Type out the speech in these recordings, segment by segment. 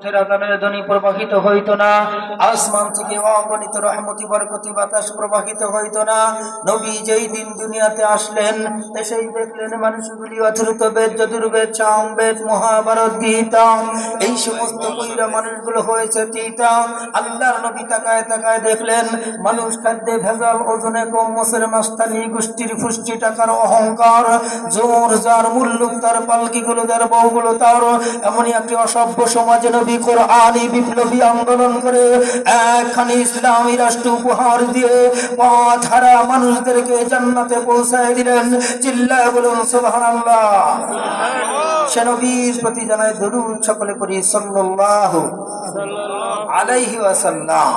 কণ্ঠের আদানের ধ্বনি প্রবাহিত হইত না, আসমান থেকে অগণিত রহমতি বরকতি বাতাস প্রবাহিত হইত না। নবী যেই দিন দুনিয়াতে আসলেন, এসেই দেখলেন মানুষগুলি অথৃত বেদ, যজুর্বেদ, সামবেদ, মহাভারত, গীতা, এই সমস্ত বইরা মানুষগুলো হয়েছে তিতা। আল্লাহর নবী তাকায় তাকায় দেখলেন মানুষ খাদ্যে ভেজাল, ওজনে কম, মোসের মাস্তানি, গোষ্ঠীর ফুষ্টি, টাকার অহংকার, জোর যার, মুল্লুক তার, পালকিগুলো যার, বউগুলো তার। এমনই একটি অসভ্য সমাজে নবী কোরআনী বিপ্লবী আন্দোলন করে একখানি ইসলামী রাষ্ট্র উপহার দিয়ে পথ হারা মানুষদেরকে জান্নাতে পৌঁছায় দিলেন। চিল্লায় বলুন সুবহানাল্লাহ। সে নবীর প্রতি জানায় দরুদ সকলে পড়ি সাল্লাল্লাহু আলাইহি ওয়াসাল্লাম।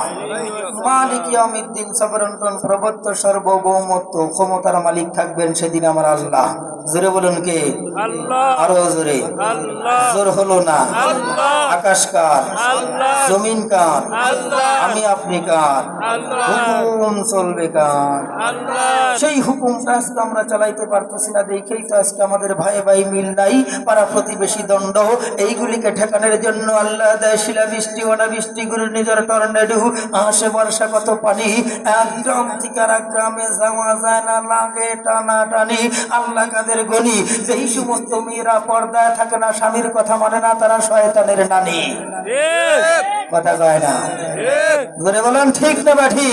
মালিক ইয়াউমিদ্দিন, সবরন্তন, প্রবর্তক, সার্বভৌমত্ব, ক্ষমতার মালিক থাকবেন সেদিন আমার আল্লাহ। জোরে বলুন কে? আল্লাহ। আরো জোরে। আল্লাহ। জোর হলো না। আল্লাহ। আকাশ কার? আল্লাহ। জমিন কার? আল্লাহ। আমি আপনি কার? আল্লাহ। হুকুম চলবে কার? আল্লাহ। সেই হুকুমটা আজকে আমরা চালাইতে পারতেছি না, দেখেই তো আজকে আমাদের ভাই ভাই মিল নাই, পাড়া প্রতিবেশী দ্বন্দ্ব। এইগুলিকে ঠেকানোর জন্য আল্লাহ দেয় শিলাবৃষ্টি, অনাবৃষ্টি, ঘূর্ণিঝড়, টর্নেডো, আসে বর্ষা, কত পানি। এক গ্রাম থেকে আর এক গ্রামে যাওয়া যায় না, লাগে টানা টানি। আল্লাহ কাদের গনি? যেই সমস্ত মেয়েরা পর্দায় থাকে না, স্বামীর কথা মানে না, তারা শয়তানের নানি। কথা কয় না? ধরে বলেন ঠিক না ব্যাঠি?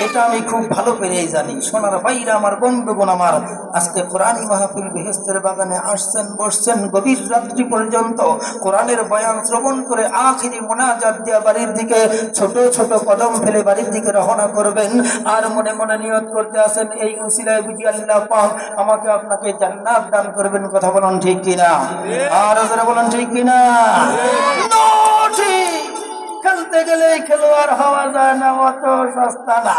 এটা আমি খুব ভালো করেই জানি। সোনার ভাইরা আমার, বন্ধুগণ আমার, আজকে কোরআনী মাহফিল বেহেশতের বাগানে আসছেন, বসছেন গভীর রাত্রি পর্যন্ত কোরআনের বয়ান শ্রবণ করে আখিরি মোনাজাত দিয়া বাড়ির দিকে ছোট ছোট কদম ফেলে বাড়ির দিকে রওনা করবেন। আর মনে মনে নিয়ত করতে আছেন, এই উসিলায় বুঝি আল্লাহ পাক আমাকে আপনাকে জান্নাত দান করবেন। কথা বলুন ঠিক কিনা? আর যারা বলেন ঠিক কিনা? খেলতে গেলে খেলোয়াড় হওয়া যায় না, অত সস্তা না।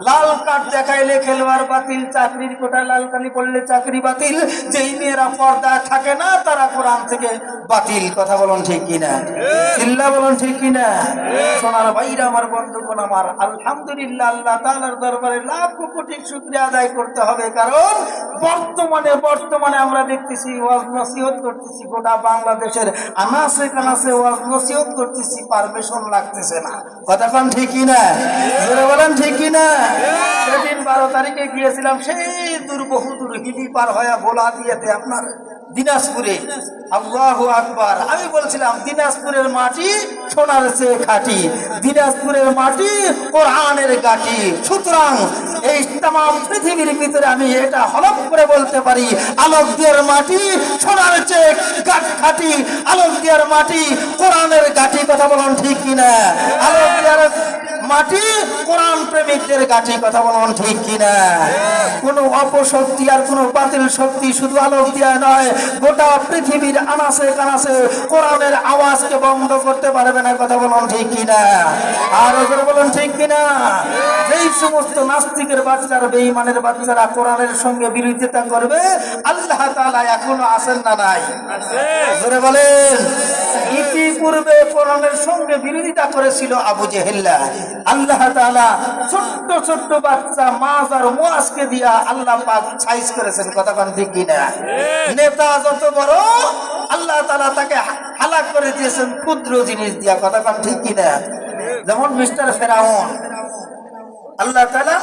লাল কার্ড দেখাইলে খেলোয়াড় বাতিল, চাকরির কোটায় লাল কালি পড়লে চাকরি বাতিল। যেই মেয়েরা পর্দায় থাকে না, তারা কোরআন থেকে বাতিল। কথা বলুন ঠিক কিনা? চিল্লা বলুন ঠিক কিনা? সোনার ভাইরা আমার, বন্ধুগণ আমার, আলহামদুলিল্লাহ, আল্লাহ তাআলার দরবারে লাখো কোটি শুকরিয়া আদায় করতে হবে। কারণ বর্তমানে আমরা দেখতেছি ওয়াজ নসিহত করতেছি, গোটা বাংলাদেশের আনাচে কানাচে ওয়াজ নসিহত করতেছি, পারমিশন লাগতেছে না। কথা কোন ঠিক কিনা? জোরে বলেন ঠিক কিনা? সেদিন 12 তারিখে গিয়েছিলাম, সেই বহুদূর হিলি পার হয়ে ভোলা দিয়েতে আপনার দিনাজপুরে। আল্লাহু আকবার। আমি বলছিলাম দিনাজপুরের মাটি সোনার চেয়ে খাঁটি, দিনাজপুরের মাটি কোরআনের গাটি। সুতরাং এই তাম পৃথিবীর ভিতরে আমি এটা হলফ করে বলতে পারি, আলোকদিয়ার মাটি সোনার চেয়ে খাঁটি, আলোকদিয়ার মাটি কোরআনের গাটি। কথা বলুন ঠিক কিনা? আলোকদিয়ার মাটি কোরআন প্রেমিকদের গাটি। কথা বলুন ঠিক কিনা? কোন অপশক্তি আর কোন বাতিল শক্তি শুধু আলোকদিয়া নয়, গোটা পৃথিবীর আনাচে কানাচে কোরআনের আওয়াজকে বন্ধ করতে পারবে না। কথা বলুন ঠিক কিনা? আর বলুন ঠিক কিনা? যেই সমস্ত নাস্তিকের বাচ্চারা, বেঈমানের বাচ্চারা কোরআনের সঙ্গে বিরোধিতা করবে, আল্লাহ তাআলা এখনো আছেন না নাই? জোরে বলেন। ইতিপূর্বে কোরআনের সঙ্গে বিরোধিতা করেছিল আবু জেহেল্লা। আল্লাহ তাআলা ছোট্ট ছোট্ট বাচ্চা মাছ আর মুয়াজকে দিয়া আল্লাহ পাক সাইজ করেছেন। কথা কোন ঠিক কিনা? নেতা যত বড়, আল্লাহ তাআলা তাকে হালাক করে দিয়েছেন ক্ষুদ্র জিনিস দিয়া। কথা কোন ঠিক কিনা? যেমন মিস্টার ফেরাউন, আল্লাহ তাআলা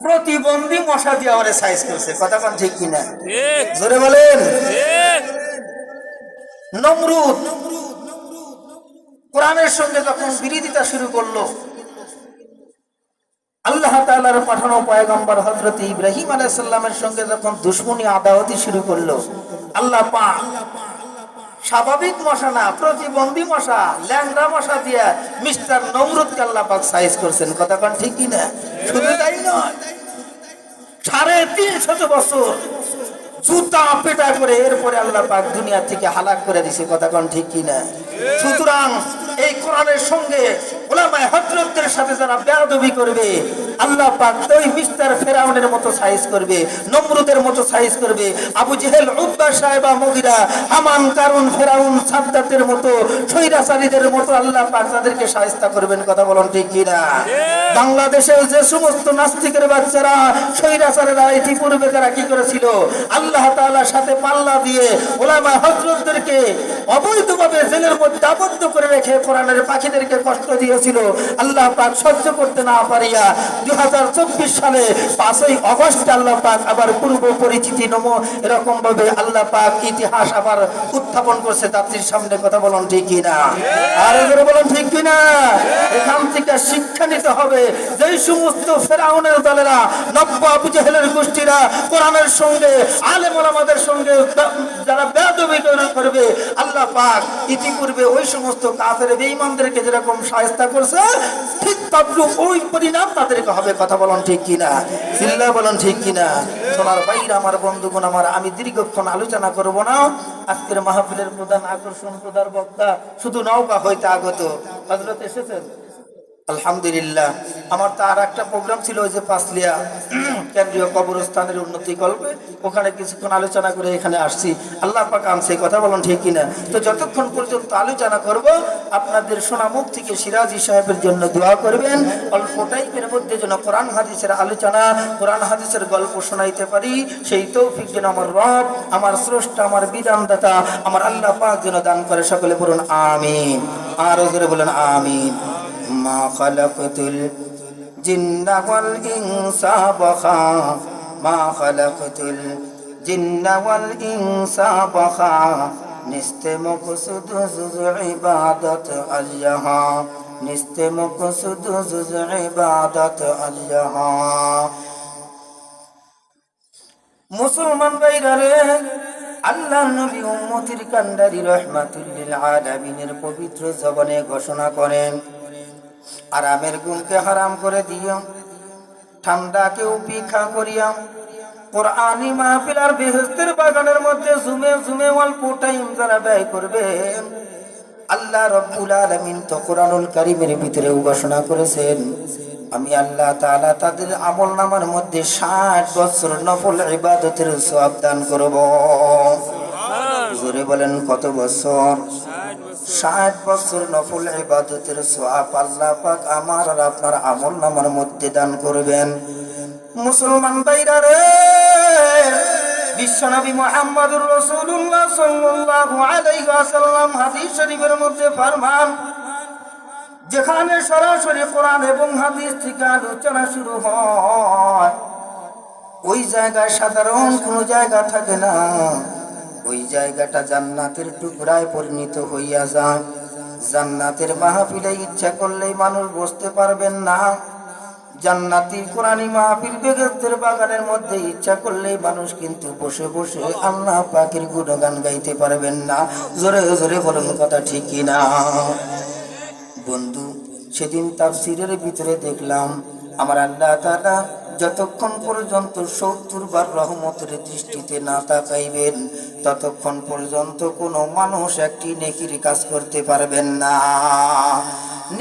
প্রতিবন্ধী মশা দিয়ে আমারে সাইজ করেছে। কথা কোন ঠিক কিনা? জোরে বলেন। নমরুদ কোরআনের সঙ্গে যখন বিরোধিতা শুরু করলো, আল্লাহ তাআলার পাঠানো পয়গম্বর হযরত ইব্রাহিম আলাইহিস সালামের সঙ্গে যখন দুশমনী আদাওয়াতি শুরু করলো, আল্লাহ পাক স্বাভাবিক মশা না, প্রতিবন্ধী মশা, ল্যাংড়া মশা দিয়ে মিস্টার নমরুদকে আল্লাহ পাক সাইজ করছেন। কথা কোন ঠিক কিনা? শুধু তাই নয়, 350 বছর জুতা পেটা করে এরপরে আল্লাহ পাক দুনিয়া থেকে হালাক করে দিছে। কথা কোন ঠিক কিনা? সুতরাং এই কোরআনের সঙ্গে উলামায়ে হযরতদের সাথে যারা বেয়াদবি করবে, আল্লাহ পাক ওই মিস্টার ফেরাউনের মতো সাইজ করবে, নমরুদের মতো সাইজ করবে, আবু জেহেল, উতবা, সাইবা, মুগিরা, হামান, কারুন, ফেরাউন, সাদ্দাতের মতো স্বৈরাচারীদের মতো আল্লাহ পাক তাদেরকে শায়েস্তা করবেন। কথা বলুন ঠিক কিনা? বাংলাদেশের যে সমস্ত নাস্তিকের বাচ্চারা, স্বৈরাচারেরা ইতিপূর্বে তারা কি করেছিল, আল্লাহ তাআলার সাথে পাল্লা দিয়ে উলামায়ে হযরতদেরকে অবৈধভাবে জেলের মধ্যে আবদ্ধ করে রেখে কোরআনের পাখিদেরকে কষ্ট দিয়েছিল। আল্লাহ পাক সহ্য করতে না পারিয়া 2024 সালে 5ই আগস্ট আল্লাহ পাক আবার পূর্ব পরিচিতি এরকম ভাবে আল্লাহ পাক ইতিহাস আবার উত্থাপন করছে জাতির সামনে। কথা বলুন ঠিক কিনা? আর এবারে বলুন ঠিক কিনা? এখান থেকে শিক্ষা নিতে হবে, যেই সমস্ত ফেরাউনের দলেরা, নব্য আবু জেহেলের গোষ্ঠীরা কোরআনের সঙ্গে, আলেম ওলামাদের সঙ্গে যারা বেয়াদবি করবে, আল্লাহ পাক ইতিপূর্বে ওই সমস্ত কাফের বেঈমানদেরকে যেরকম শায়েস্তা করছে, ঠিক তদ্রূপ ওই পরিণাম তাদেরকে হবে। কথা বলুন ঠিক কিনা? চিল্লা বলুন ঠিক কিনা? সোনার ভাইরা, আমার বন্ধুগণ আমার, আমি দীর্ঘক্ষণ আলোচনা করব না। আজকের মাহফিলের প্রধান আকর্ষণ, প্রধান বক্তা শুধু নওগাঁ হইতে আগত হযরত এসেছেন। আলহামদুলিল্লাহ। আমার তো আর একটা প্রোগ্রাম ছিল, ওই যে পাঁচলিয়া কেন্দ্রীয় কবরস্থানের উন্নতি কল্পে, ওখানে কিছুক্ষণ আলোচনা করে এখানে আসছি। আল্লাহ পাক আনছে। কথা বলুন ঠিক কিনা? তো যতক্ষণ পর্যন্ত আলোচনা করব, আপনাদের শোনা মুখ থেকে সিরাজি সাহেবের জন্য দোয়া করবেন। অল্প টাইমের মধ্যে যেন কোরআন হাদিসের আলোচনা, কোরআন হাদিসের গল্প শোনাইতে পারি, সেই তৌফিক যেন আমার রব, আমার স্রষ্টা, আমার বিধানদাতা, আমার আল্লাহ পাক যেন দান করে। সকলে বলুন আমিন। আরো জোরে বলুন আমিন। মা খালাকতুল জিন্না ওয়াল ইনসা বাখা, মা খালাকতুল জিন্না ওয়াল ইনসা বাখা, নিস্তে মকসুদ জুজ ইবাদত আল্লাহ, নিস্তে মকসুদ জুজ ইবাদত আল্লাহ। মুসলমান ভাইরা রে, আল্লাহ নবী উম্মতির কান্ডারি রহমাতুল লিল আলামিনের পবিত্র জবানে ঘোষণা করেন, আরামের গুণকে হারাম করে দিও, ঠান্ডাকে উপেক্ষা করিয়া কোরআনি মাহফিল আর বেহেশতের বাগানের মধ্যে ঝুমে ঝুমে অল্প টাইম যারা ব্যয় করবেন, আল্লাহ রাব্বুল আলামিন তো কোরআনুল কারীমের ভিতরে ঘোষণা করেছেন, আমি আল্লাহ তাআলা তাদের আমলনামার মধ্যে 60 বছর নফল ইবাদতের সওয়াব দান করব। জোরে বলেন কত বছর? 60 বছর নফল ইবাদতের সওয়াব আল্লাহ পাক আমার আর আপনার আমলনামার মধ্যে দান করবেন। মুসলমান ভাইরা রে, বিশ্বনবী মুহাম্মদুর রাসূলুল্লাহ সাল্লাল্লাহু আলাইহি ওয়াসাল্লাম হাদিস শরীফের মধ্যে ফরমান, যেখানে সরাসরি কোরআন এবং হাদিস থেকে আলোচনা শুরু হয়, ওই জায়গায় সাধারণ কোনো জায়গা থাকে না, ওই জায়গাটা জান্নাতের টুকরায় পরিণত হইয়া যায়। জান্নাতের মাহফিলে ইচ্ছা করলেই মানুষ বসতে পারবেন না। জান্নাতি কোরআনী মাহফিল বেহেশতের বাগানের মধ্যে ইচ্ছা করলেই মানুষ কিন্তু বসে বসে আল্লাহ পাকের গুণগান গাইতে পারবেন না। জোরে জোরে বলুন কথা ঠিক কিনা? বন্ধু, সেদিন তাফসীরের ভিতরে দেখলাম আমার আল্লাহ তাআলা যতক্ষণ পর্যন্ত 70 বার রহমতের দৃষ্টিতে না তাকাইবেন, ততক্ষণ পর্যন্ত কোনো মানুষ একটি নেকির কাজ করতে পারবেন না।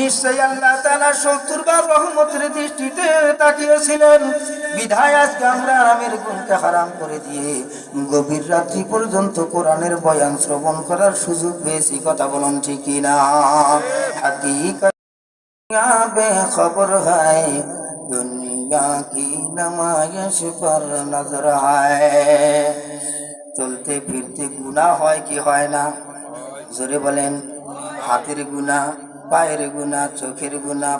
নিশ্চয় আল্লাহ তাআলা 70 বার রহমতের দৃষ্টিতে তাকিয়েছিলেন, বিধায় আজকে আমরা আরামের গুণকে হারাম করে দিয়ে গভীর রাত্রি পর্যন্ত কোরআনের বয়ান শ্রবণ করার সুযোগ পেয়েছি। কথা বলুন ঠিক কিনা? হাকিকত বেখবর হয়, দুনিয়া কি নামায়েশ পর নজর হয়। চলতে ফিরতে গুনাহ হয় কি হয় না? জোরে বলেন। হাতের গুনাহ, পায়ের গুনাহ, চোখের গুনাহ,